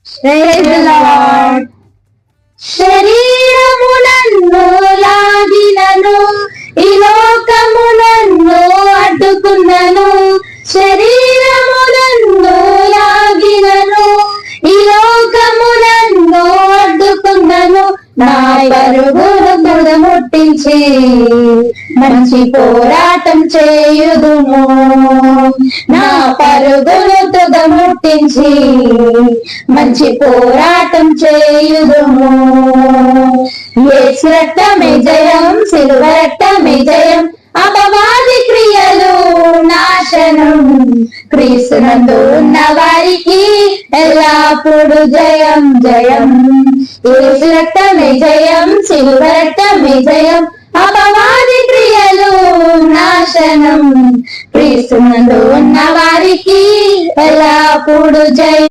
Praise the Lord. శరీరమునన్ను లాగినను ఈ లోకమునన్ను అడ్డుకున్నను, శరీరమునన్ను లాగినను ఈ లోకమునన్ను అడ్డుకున్నను, నా పరుగును తుదముట్టించి మంచి పోరాటం చేయుదును, నా పరుగును తుదముట్టించి మంచి పోరాటం చేయుదుము. యేసు రక్తమే జయం, సిలువ రక్తమే జయం, అపవాది క్రియలు నాశనం, క్రీస్తునందు ఉన్న వారికి ఎల్లప్పుడు జయం జయం. యేసు రక్తమే జయం, సిలువ రక్తమే జయం, అపవాది క్రియలు నాశనం, క్రీస్తునందు ఉన్న వారికి ఎల్లప్పుడు జయం.